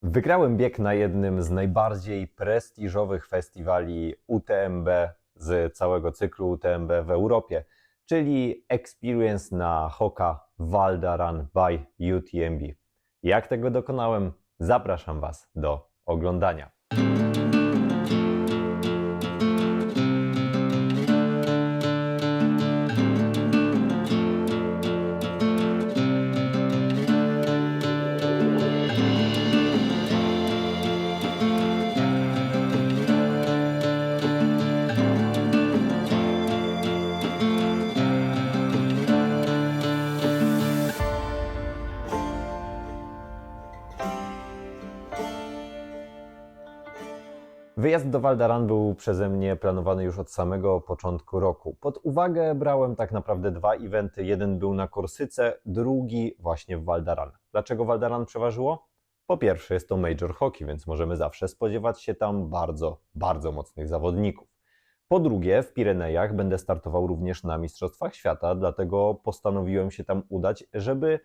Wygrałem bieg na jednym z najbardziej prestiżowych festiwali UTMB z całego cyklu UTMB w Europie, czyli Experience na Hoka Val d'Aran by UTMB. Jak tego dokonałem? Zapraszam Was do oglądania. Wyjazd do Val d'Aran był przeze mnie planowany już od samego początku roku. Pod uwagę brałem tak naprawdę dwa eventy. Jeden był na Korsyce, drugi właśnie w Val d'Aran. Dlaczego Val d'Aran przeważyło? Po pierwsze jest to Major Hockey, więc możemy zawsze spodziewać się tam bardzo mocnych zawodników. Po drugie, w Pirenejach będę startował również na Mistrzostwach Świata, dlatego postanowiłem się tam udać, żeby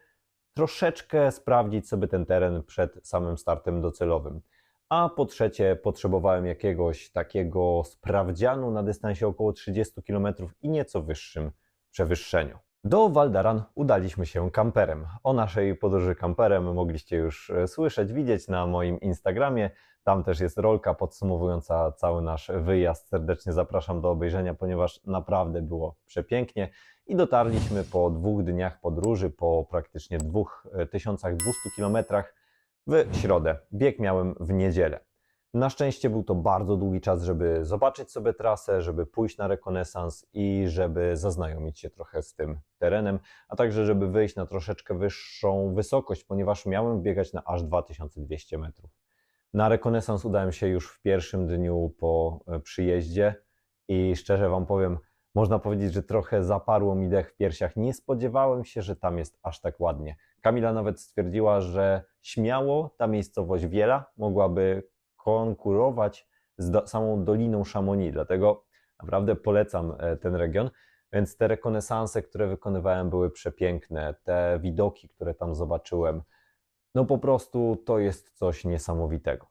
troszeczkę sprawdzić sobie ten teren przed samym startem docelowym. A po trzecie, potrzebowałem jakiegoś takiego sprawdzianu na dystansie około 30 km i nieco wyższym przewyższeniu. Do Val d'Aran udaliśmy się kamperem. O naszej podróży kamperem mogliście już słyszeć, widzieć na moim Instagramie. Tam też jest rolka podsumowująca cały nasz wyjazd. Serdecznie zapraszam do obejrzenia, ponieważ naprawdę było przepięknie. I dotarliśmy po 2 dniach podróży, po praktycznie 2200 km w środę. Bieg miałem w niedzielę. Na szczęście był to bardzo długi czas, żeby zobaczyć sobie trasę, żeby pójść na rekonesans i żeby zaznajomić się trochę z tym terenem, a także żeby wyjść na troszeczkę wyższą wysokość, ponieważ miałem biegać na aż 2200 metrów. Na rekonesans udałem się już w pierwszym dniu po przyjeździe i szczerze Wam powiem, można powiedzieć, że trochę zaparło mi dech w piersiach. Nie spodziewałem się, że tam jest aż tak ładnie. Kamila nawet stwierdziła, że śmiało ta miejscowość Wiela mogłaby konkurować z samą Doliną Chamonix, dlatego naprawdę polecam ten region. Więc te rekonesanse, które wykonywałem, były przepiękne. Te widoki, które tam zobaczyłem, no po prostu to jest coś niesamowitego.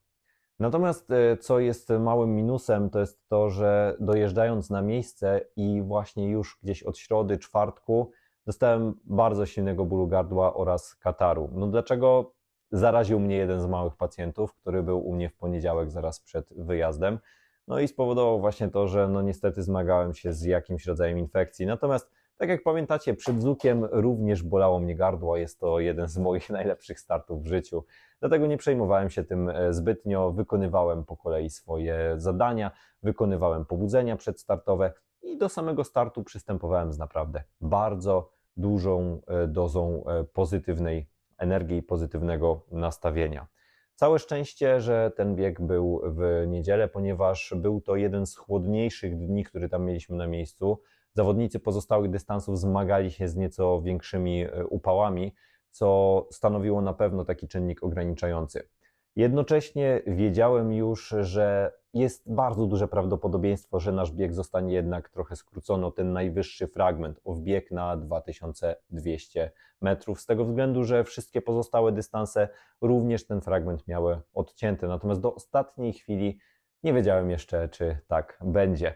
Natomiast co jest małym minusem, to jest to, że dojeżdżając na miejsce i właśnie już gdzieś od środy, czwartku dostałem bardzo silnego bólu gardła oraz kataru. No dlaczego? Zaraził mnie jeden z małych pacjentów, który był u mnie w poniedziałek zaraz przed wyjazdem. No i spowodował właśnie to, że no niestety zmagałem się z jakimś rodzajem infekcji. Natomiast tak jak pamiętacie, przed Bzukiem również bolało mnie gardło. Jest to jeden z moich najlepszych startów w życiu. Dlatego nie przejmowałem się tym zbytnio, wykonywałem po kolei swoje zadania, wykonywałem pobudzenia przedstartowe i do samego startu przystępowałem z naprawdę bardzo dużą dozą pozytywnej energii i pozytywnego nastawienia. Całe szczęście, że ten bieg był w niedzielę, ponieważ był to jeden z chłodniejszych dni, który tam mieliśmy na miejscu. Zawodnicy pozostałych dystansów zmagali się z nieco większymi upałami, co stanowiło na pewno taki czynnik ograniczający. Jednocześnie wiedziałem już, że jest bardzo duże prawdopodobieństwo, że nasz bieg zostanie jednak trochę skrócony o ten najwyższy fragment, o wbieg na 2200 metrów, z tego względu, że wszystkie pozostałe dystanse również ten fragment miały odcięty. Natomiast do ostatniej chwili nie wiedziałem jeszcze, czy tak będzie.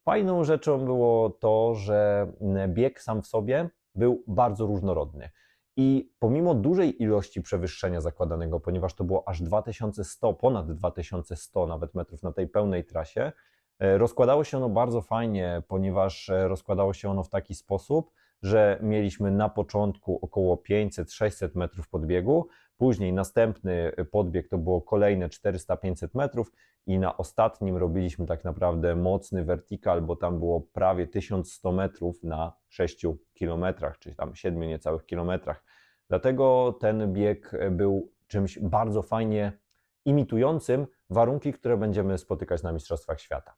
Fajną rzeczą było to, że bieg sam w sobie był bardzo różnorodny. I pomimo dużej ilości przewyższenia zakładanego, ponieważ to było aż 2100, ponad 2100 nawet metrów na tej pełnej trasie, rozkładało się ono bardzo fajnie, ponieważ rozkładało się ono w taki sposób, że mieliśmy na początku około 500-600 metrów podbiegu, później następny podbieg to było kolejne 400-500 metrów i na ostatnim robiliśmy tak naprawdę mocny vertical, bo tam było prawie 1100 metrów na 6 kilometrach, czyli tam 7 niecałych kilometrach. Dlatego ten bieg był czymś bardzo fajnie imitującym warunki, które będziemy spotykać na Mistrzostwach Świata.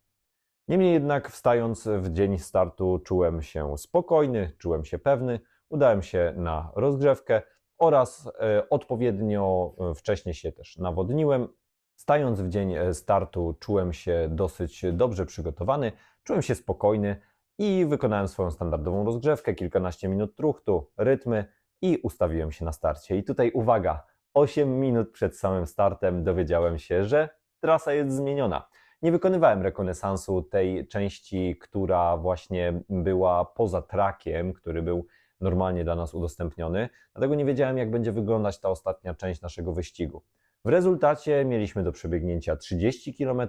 Niemniej jednak wstając w dzień startu czułem się spokojny, czułem się pewny, udałem się na rozgrzewkę oraz odpowiednio wcześnie się też nawodniłem. Stając w dzień startu czułem się dosyć dobrze przygotowany, czułem się spokojny i wykonałem swoją standardową rozgrzewkę, kilkanaście minut truchtu, rytmy i ustawiłem się na starcie. I tutaj uwaga, 8 minut przed samym startem dowiedziałem się, że trasa jest zmieniona. Nie wykonywałem rekonesansu tej części, która właśnie była poza trakiem, który był normalnie dla nas udostępniony, dlatego nie wiedziałem, jak będzie wyglądać ta ostatnia część naszego wyścigu. W rezultacie mieliśmy do przebiegnięcia 30 km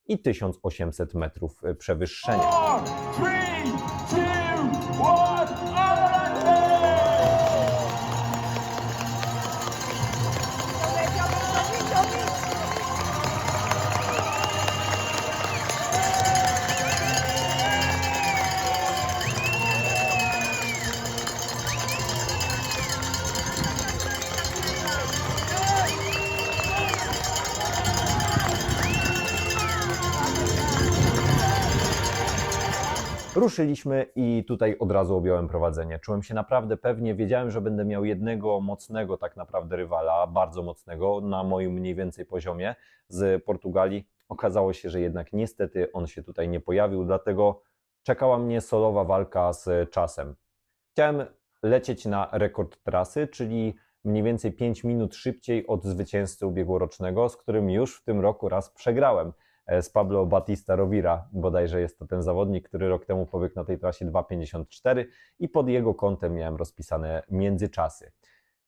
i 1800 metrów przewyższenia. 4, 3, 2, 1, Ruszyliśmy i tutaj od razu objąłem prowadzenie. Czułem się naprawdę pewnie, wiedziałem, że będę miał jednego mocnego tak naprawdę rywala, bardzo mocnego, na moim mniej więcej poziomie z Portugalii. Okazało się, że jednak niestety on się tutaj nie pojawił, dlatego czekała mnie solowa walka z czasem. Chciałem lecieć na rekord trasy, czyli mniej więcej 5 minut szybciej od zwycięzcy ubiegłorocznego, z którym już w tym roku raz przegrałem. Z Pablo Batista Rovira, bodajże jest to ten zawodnik, który rok temu pobiegł na tej trasie 2,54 i pod jego kątem miałem rozpisane międzyczasy.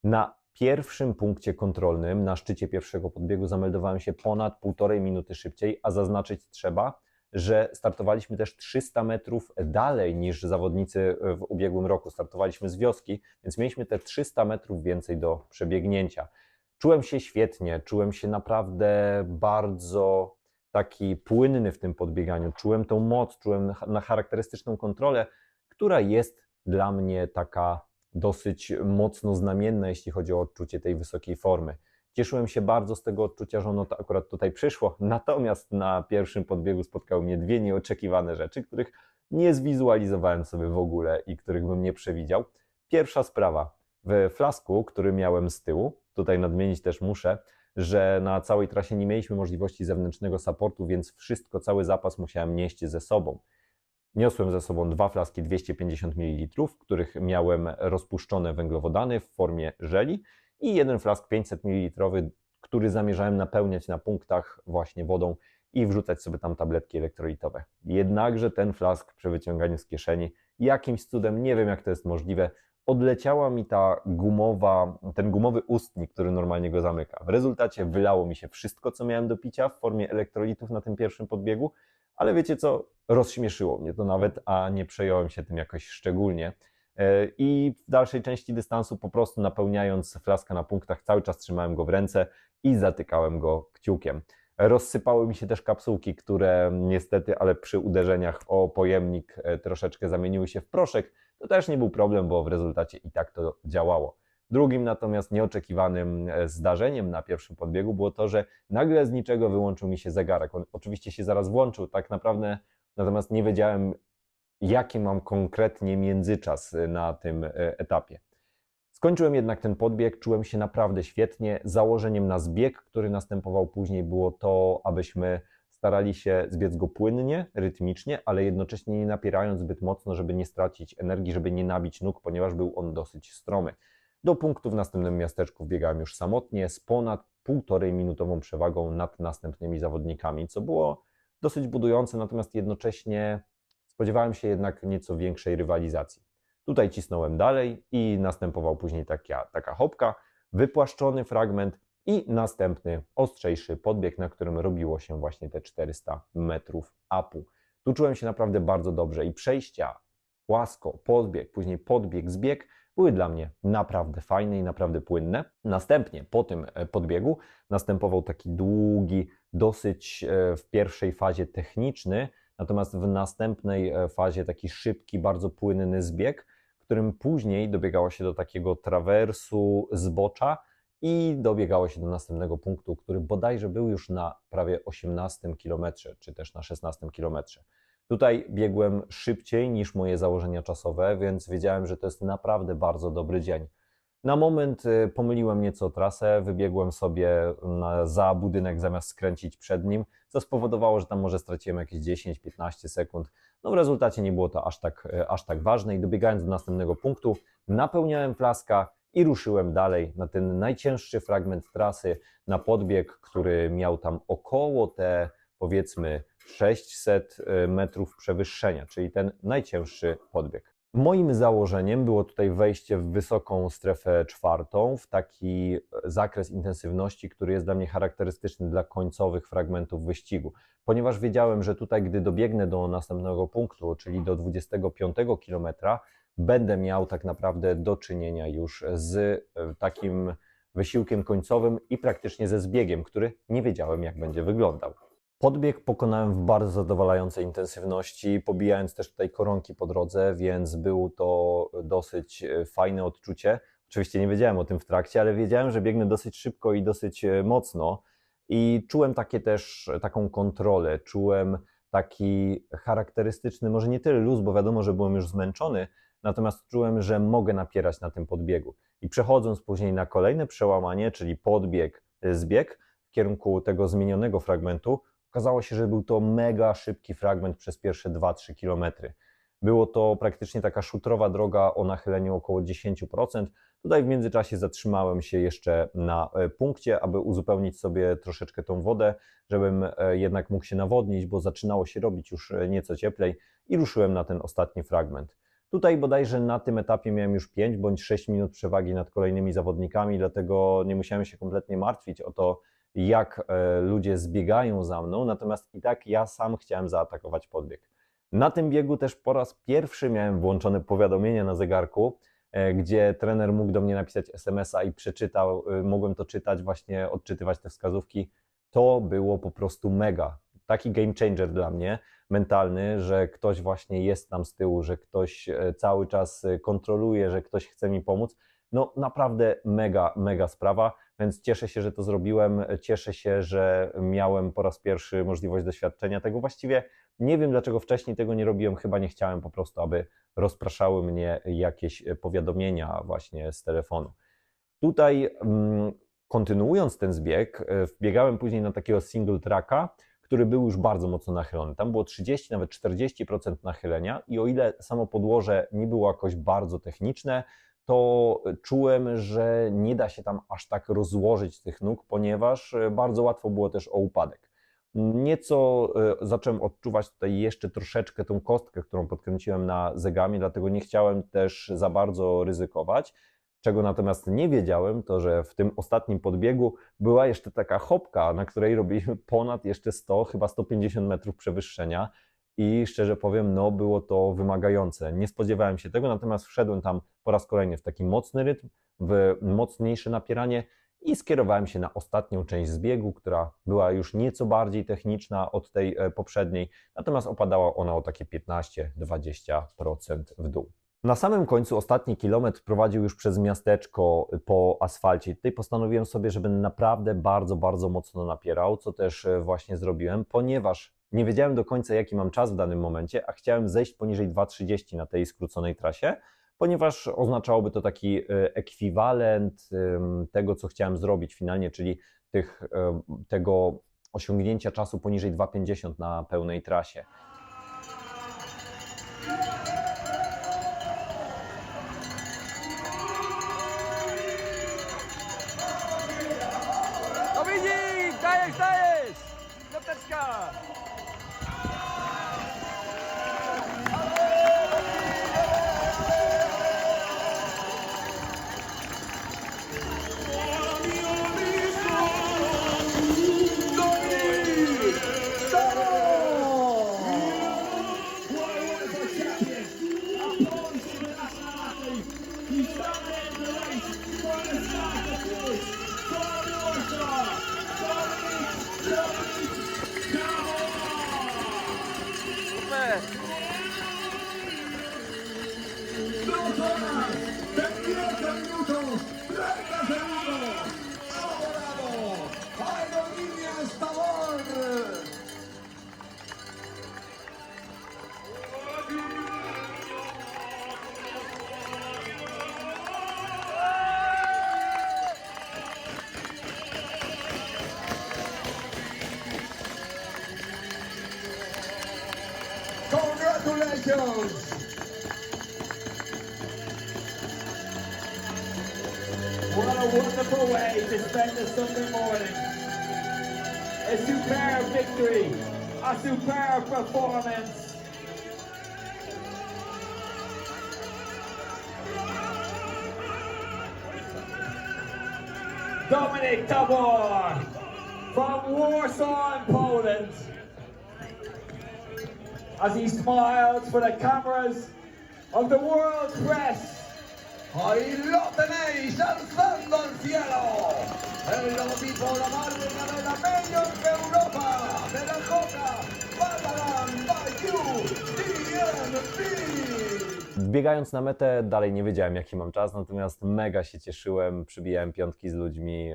Na pierwszym punkcie kontrolnym, na szczycie pierwszego podbiegu zameldowałem się ponad 1,5 minuty szybciej, a zaznaczyć trzeba, że startowaliśmy też 300 metrów dalej niż zawodnicy w ubiegłym roku. Startowaliśmy z wioski, więc mieliśmy te 300 metrów więcej do przebiegnięcia. Czułem się świetnie, czułem się naprawdę bardzo taki płynny w tym podbieganiu. Czułem tą moc, czułem na charakterystyczną kontrolę, która jest dla mnie taka dosyć mocno znamienna, jeśli chodzi o odczucie tej wysokiej formy. Cieszyłem się bardzo z tego odczucia, że ono akurat tutaj przyszło, natomiast na pierwszym podbiegu spotkały mnie dwie nieoczekiwane rzeczy, których nie zwizualizowałem sobie w ogóle i których bym nie przewidział. Pierwsza sprawa, w flasku, który miałem z tyłu, tutaj nadmienić też muszę, że na całej trasie nie mieliśmy możliwości zewnętrznego supportu, więc wszystko, cały zapas musiałem nieść ze sobą. Niosłem ze sobą 2 flaski 250 ml, w których miałem rozpuszczone węglowodany w formie żeli i jeden flask 500 ml, który zamierzałem napełniać na punktach właśnie wodą i wrzucać sobie tam tabletki elektrolitowe. Jednakże ten flask przy wyciąganiu z kieszeni jakimś cudem, nie wiem jak to jest możliwe, odleciała mi ten gumowy ustnik, który normalnie go zamyka. W rezultacie wylało mi się wszystko, co miałem do picia w formie elektrolitów na tym pierwszym podbiegu, ale wiecie co, rozśmieszyło mnie to nawet, a nie przejąłem się tym jakoś szczególnie. I w dalszej części dystansu po prostu napełniając flaskę na punktach cały czas trzymałem go w ręce i zatykałem go kciukiem. Rozsypały mi się też kapsułki, które niestety, ale przy uderzeniach o pojemnik troszeczkę zamieniły się w proszek. To też nie był problem, bo w rezultacie i tak to działało. Drugim natomiast nieoczekiwanym zdarzeniem na pierwszym podbiegu było to, że nagle z niczego wyłączył mi się zegarek. On oczywiście się zaraz włączył, tak naprawdę, natomiast nie wiedziałem, jaki mam konkretnie międzyczas na tym etapie. Skończyłem jednak ten podbieg, czułem się naprawdę świetnie. Założeniem na zbieg, który następował później, było to, abyśmy starali się zbiec go płynnie, rytmicznie, ale jednocześnie nie napierając zbyt mocno, żeby nie stracić energii, żeby nie nabić nóg, ponieważ był on dosyć stromy. Do punktu w następnym miasteczku wbiegałem już samotnie z ponad 1,5 minutową przewagą nad następnymi zawodnikami, co było dosyć budujące, natomiast jednocześnie spodziewałem się jednak nieco większej rywalizacji. Tutaj cisnąłem dalej i następował później taka hopka, wypłaszczony fragment i następny ostrzejszy podbieg, na którym robiło się właśnie te 400 metrów upu. Tu czułem się naprawdę bardzo dobrze i przejścia płasko, podbieg, później podbieg, zbieg były dla mnie naprawdę fajne i naprawdę płynne. Następnie po tym podbiegu następował taki długi, dosyć w pierwszej fazie techniczny, natomiast w następnej fazie taki szybki, bardzo płynny zbieg, którym później dobiegało się do takiego trawersu zbocza i dobiegało się do następnego punktu, który bodajże był już na prawie 18 km, czy też na 16 km. Tutaj biegłem szybciej niż moje założenia czasowe, więc wiedziałem, że to jest naprawdę bardzo dobry dzień. Na moment pomyliłem nieco trasę, wybiegłem sobie za budynek zamiast skręcić przed nim, co spowodowało, że tam może straciłem jakieś 10-15 sekund. No w rezultacie nie było to aż tak ważne i dobiegając do następnego punktu napełniałem flaska i ruszyłem dalej na ten najcięższy fragment trasy, na podbieg, który miał tam około te, powiedzmy, 600 metrów przewyższenia, czyli ten najcięższy podbieg. Moim założeniem było tutaj wejście w wysoką strefę czwartą, w taki zakres intensywności, który jest dla mnie charakterystyczny dla końcowych fragmentów wyścigu. Ponieważ wiedziałem, że tutaj, gdy dobiegnę do następnego punktu, czyli do 25 km, będę miał tak naprawdę do czynienia już z takim wysiłkiem końcowym i praktycznie ze zbiegiem, który nie wiedziałem, jak będzie wyglądał. Podbieg pokonałem w bardzo zadowalającej intensywności, pobijając też tutaj koronki po drodze, więc było to dosyć fajne odczucie. Oczywiście nie wiedziałem o tym w trakcie, ale wiedziałem, że biegnę dosyć szybko i dosyć mocno i czułem taką kontrolę, czułem taki charakterystyczny, może nie tyle luz, bo wiadomo, że byłem już zmęczony, natomiast czułem, że mogę napierać na tym podbiegu. I przechodząc później na kolejne przełamanie, czyli podbieg, zbieg w kierunku tego zmienionego fragmentu, okazało się, że był to mega szybki fragment przez pierwsze 2-3 km. Było to praktycznie taka szutrowa droga o nachyleniu około 10%. Tutaj w międzyczasie zatrzymałem się jeszcze na punkcie, aby uzupełnić sobie troszeczkę tą wodę, żebym jednak mógł się nawodnić, bo zaczynało się robić już nieco cieplej i ruszyłem na ten ostatni fragment. Tutaj bodajże na tym etapie miałem już 5 bądź 6 minut przewagi nad kolejnymi zawodnikami, dlatego nie musiałem się kompletnie martwić o to, jak ludzie zbiegają za mną, natomiast i tak ja sam chciałem zaatakować podbieg. Na tym biegu też po raz pierwszy miałem włączone powiadomienia na zegarku, gdzie trener mógł do mnie napisać SMS-a i mogłem to czytać, właśnie odczytywać te wskazówki. To było po prostu mega. Taki game changer dla mnie, mentalny, że ktoś właśnie jest tam z tyłu, że ktoś cały czas kontroluje, że ktoś chce mi pomóc. No naprawdę mega sprawa, więc cieszę się, że to zrobiłem, cieszę się, że miałem po raz pierwszy możliwość doświadczenia tego. Właściwie nie wiem, dlaczego wcześniej tego nie robiłem, chyba nie chciałem po prostu, aby rozpraszały mnie jakieś powiadomienia właśnie z telefonu. Tutaj kontynuując ten zbieg, wbiegałem później na takiego single tracka, który był już bardzo mocno nachylony. Tam było 30, nawet 40% nachylenia i o ile samo podłoże nie było jakoś bardzo techniczne, to czułem, że nie da się tam aż tak rozłożyć tych nóg, ponieważ bardzo łatwo było też o upadek. Nieco zacząłem odczuwać tutaj jeszcze troszeczkę tą kostkę, którą podkręciłem na zegamie, dlatego nie chciałem też za bardzo ryzykować. Czego natomiast nie wiedziałem, to że w tym ostatnim podbiegu była jeszcze taka hopka, na której robiliśmy ponad jeszcze 100, chyba 150 metrów przewyższenia i szczerze powiem, no było to wymagające. Nie spodziewałem się tego, natomiast wszedłem tam po raz kolejny w taki mocny rytm, w mocniejsze napieranie i skierowałem się na ostatnią część zbiegu, która była już nieco bardziej techniczna od tej poprzedniej, natomiast opadała ona o takie 15-20% w dół. Na samym końcu ostatni kilometr prowadził już przez miasteczko po asfalcie. Tutaj postanowiłem sobie, że będę naprawdę bardzo mocno napierał, co też właśnie zrobiłem, ponieważ nie wiedziałem do końca, jaki mam czas w danym momencie, a chciałem zejść poniżej 2:30 na tej skróconej trasie, ponieważ oznaczałoby to taki ekwiwalent tego, co chciałem zrobić finalnie, czyli tego osiągnięcia czasu poniżej 2:50 na pełnej trasie. Dominik, dajesz! Piąteczka! Congratulations! wonderful way to spend a Sunday morning. A superb victory, a superb performance. Dominik Tabor from Warsaw in Poland, as he smiles for the cameras of the world press. Ahí lo tenéis, alzando al cielo. El lobito de la marca de la mayor de Europa, de la Coca, Valdaran by UTMB. Biegając na metę dalej nie wiedziałem jaki mam czas, natomiast mega się cieszyłem, przybijałem piątki z ludźmi,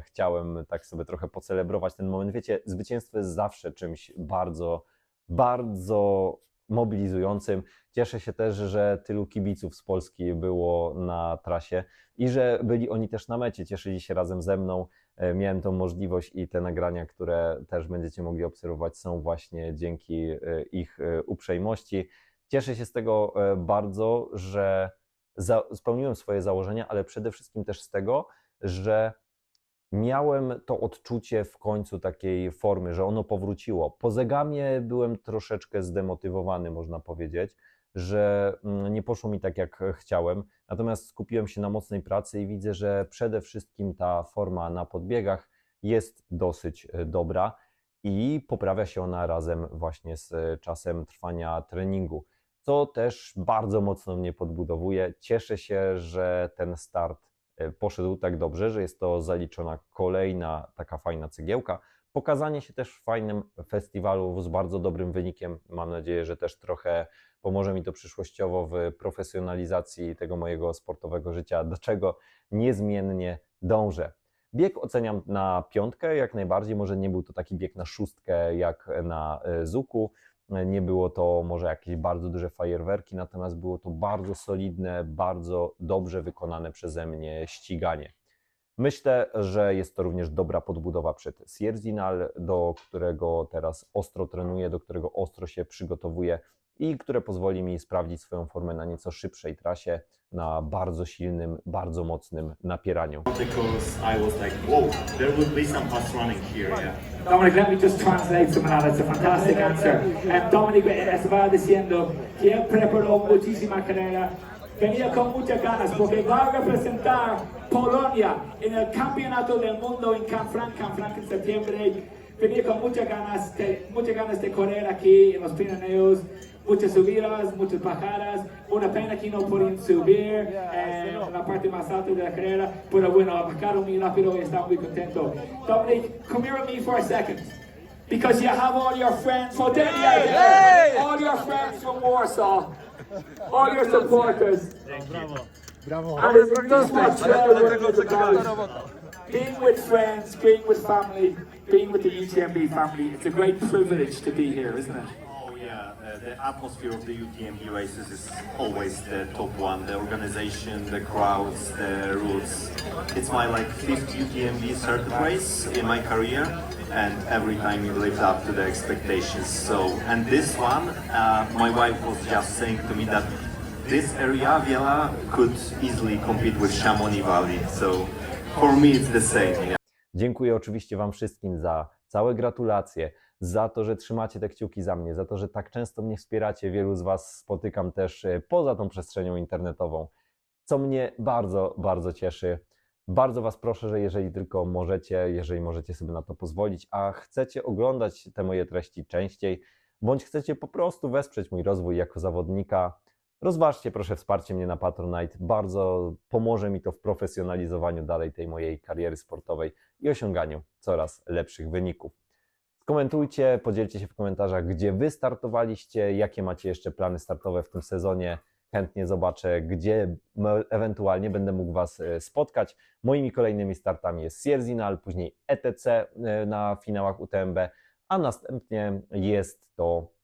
chciałem tak sobie trochę pocelebrować ten moment. Wiecie, zwycięstwo jest zawsze czymś bardzo, bardzo mobilizującym. Cieszę się też, że tylu kibiców z Polski było na trasie i że byli oni też na mecie, cieszyli się razem ze mną. Miałem tą możliwość i te nagrania, które też będziecie mogli obserwować, są właśnie dzięki ich uprzejmości. Cieszę się z tego bardzo, że spełniłem swoje założenia, ale przede wszystkim też z tego, że miałem to odczucie w końcu takiej formy, że ono powróciło. Po Zegamie byłem troszeczkę zdemotywowany, można powiedzieć, że nie poszło mi tak jak chciałem, natomiast skupiłem się na mocnej pracy i widzę, że przede wszystkim ta forma na podbiegach jest dosyć dobra i poprawia się ona razem właśnie z czasem trwania treningu, co też bardzo mocno mnie podbudowuje. Cieszę się, że ten start poszedł tak dobrze, że jest to zaliczona kolejna taka fajna cegiełka. Pokazanie się też w fajnym festiwalu z bardzo dobrym wynikiem. Mam nadzieję, że też trochę pomoże mi to przyszłościowo w profesjonalizacji tego mojego sportowego życia, do czego niezmiennie dążę. Bieg oceniam na 5 jak najbardziej. Może nie był to taki bieg na 6 jak na Zuku. Nie było to może jakieś bardzo duże fajerwerki, natomiast było to bardzo solidne, bardzo dobrze wykonane przeze mnie ściganie. Myślę, że jest to również dobra podbudowa przed Sierzinal, do którego teraz ostro trenuję, do którego ostro się przygotowuję i które pozwoli mi sprawdzić swoją formę na nieco szybszej trasie, na bardzo silnym, bardzo mocnym napieraniu. Because I was like, whoa, there will be some fast running here, yeah. Dominic, let me just translate some of that. It's a fantastic answer. Dominic, estaba diciendo que él preparó muchísima carrera. Venía con muchas ganas porque va a representar Polonia en el Campeonato del Mundo en Canfranc en septiembre. Venía con muchas ganas de correr aquí en los Pirineos. Muchas subidas, muchas bajadas. Una pena que no podían subir en la parte más alta de la carrera. Pero bueno, bajaron muy rápido y estaba muy contento. Dominic, come here with me for a second. Because you have all your friends from all your friends from Warsaw. All your supporters. Brawo. And it's just what travel is about. Being with friends, being with family, being with the UTMB family, it's a great privilege to be here, isn't it? Oh yeah, the atmosphere of the UTMB races is always the top one. The organization, the crowds, the rules. It's my like 5th UTMB circuit race in my career, and every time you live up to the expectations. So, and this one, my wife was just saying to me that this area, Wiela, could easily compete with Chamonix Valley. So, for me it's the same. Yeah. Dziękuję oczywiście Wam wszystkim za całe gratulacje, za to, że trzymacie te kciuki za mnie, za to, że tak często mnie wspieracie. Wielu z Was spotykam też poza tą przestrzenią internetową, co mnie bardzo, bardzo cieszy. Bardzo Was proszę, że jeżeli tylko możecie, jeżeli możecie sobie na to pozwolić, a chcecie oglądać te moje treści częściej, bądź chcecie po prostu wesprzeć mój rozwój jako zawodnika, rozważcie proszę wsparcie mnie na Patronite. Bardzo pomoże mi to w profesjonalizowaniu dalej tej mojej kariery sportowej i osiąganiu coraz lepszych wyników. Skomentujcie, podzielcie się w komentarzach, gdzie Wy startowaliście, jakie macie jeszcze plany startowe w tym sezonie. Chętnie zobaczę, gdzie ewentualnie będę mógł Was spotkać. Moimi kolejnymi startami jest Sierzinal, później ETC na finałach UTMB, a następnie jest to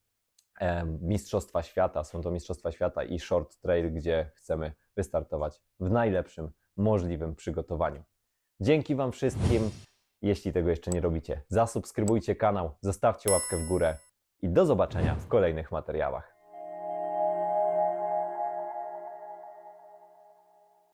Mistrzostwa Świata. Są to Mistrzostwa Świata i Short Trail, gdzie chcemy wystartować w najlepszym możliwym przygotowaniu. Dzięki Wam wszystkim. Jeśli tego jeszcze nie robicie, zasubskrybujcie kanał, zostawcie łapkę w górę i do zobaczenia w kolejnych materiałach.